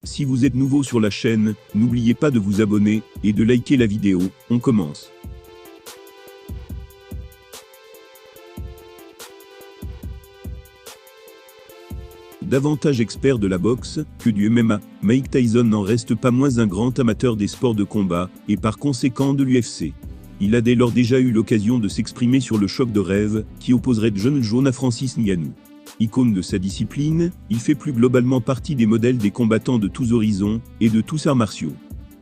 Si vous êtes nouveau sur la chaîne, n'oubliez pas de vous abonner et de liker la vidéo. On commence. Davantage expert de la boxe que du MMA, Mike Tyson n'en reste pas moins un grand amateur des sports de combat, et par conséquent de l'UFC. Il a dès lors déjà eu l'occasion de s'exprimer sur le choc de rêve qui opposerait Jon Jones à Francis Ngannou. Icône de sa discipline, il fait plus globalement partie des modèles des combattants de tous horizons et de tous arts martiaux.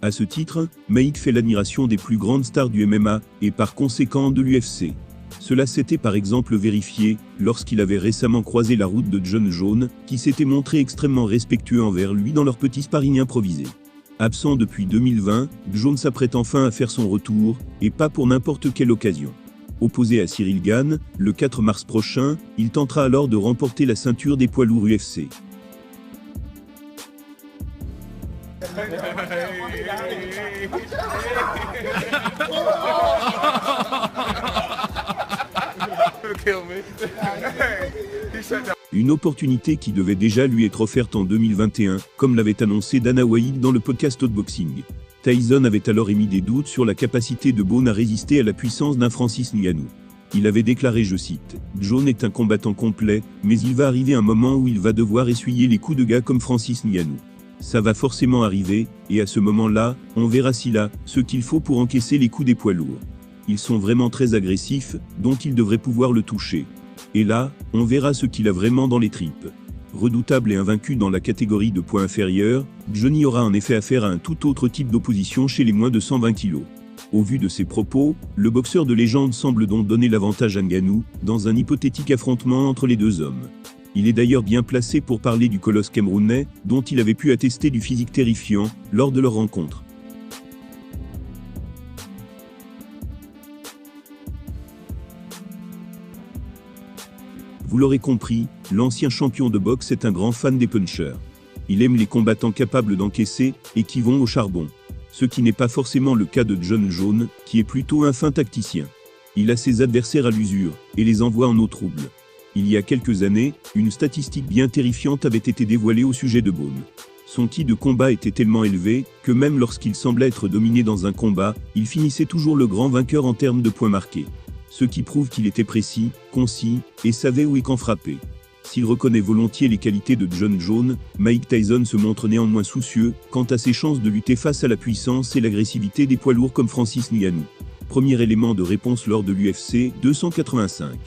À ce titre, Mike fait l'admiration des plus grandes stars du MMA et par conséquent de l'UFC. Cela s'était par exemple vérifié lorsqu'il avait récemment croisé la route de Jon Jones, qui s'était montré extrêmement respectueux envers lui dans leur petit sparring improvisé. Absent depuis 2020, Jones s'apprête enfin à faire son retour, et pas pour n'importe quelle occasion. Opposé à Cyril Gane, le 4 mars prochain, il tentera alors de remporter la ceinture des poids lourds UFC. Une opportunité qui devait déjà lui être offerte en 2021, comme l'avait annoncé Dana White dans le podcast Outboxing. Tyson avait alors émis des doutes sur la capacité de Bones à résister à la puissance d'un Francis Ngannou. Il avait déclaré, je cite, « Jones est un combattant complet, mais il va arriver un moment où il va devoir essuyer les coups de gars comme Francis Ngannou. Ça va forcément arriver, et à ce moment-là, on verra s'il a ce qu'il faut pour encaisser les coups des poids lourds. Ils sont vraiment très agressifs, donc il devrait pouvoir le toucher. Et là, on verra ce qu'il a vraiment dans les tripes. » Redoutable et invaincu dans la catégorie de poids inférieur, Johnny aura en effet affaire à un tout autre type d'opposition chez les moins de 120 kg. Au vu de ses propos, le boxeur de légende semble donc donner l'avantage à Ngannou, dans un hypothétique affrontement entre les deux hommes. Il est d'ailleurs bien placé pour parler du colosse camerounais, dont il avait pu attester du physique terrifiant, lors de leur rencontre. Vous l'aurez compris, l'ancien champion de boxe est un grand fan des punchers. Il aime les combattants capables d'encaisser et qui vont au charbon. Ce qui n'est pas forcément le cas de Jon Jones, qui est plutôt un fin tacticien. Il a ses adversaires à l'usure et les envoie en eau trouble. Il y a quelques années, une statistique bien terrifiante avait été dévoilée au sujet de Bones. Son ki de combat était tellement élevé que même lorsqu'il semblait être dominé dans un combat, il finissait toujours le grand vainqueur en termes de points marqués. Ce qui prouve qu'il était précis, concis, et savait où et quand frapper. S'il reconnaît volontiers les qualités de Jon Jones, Mike Tyson se montre néanmoins soucieux quant à ses chances de lutter face à la puissance et l'agressivité des poids lourds comme Francis Ngannou. Premier élément de réponse lors de l'UFC 285.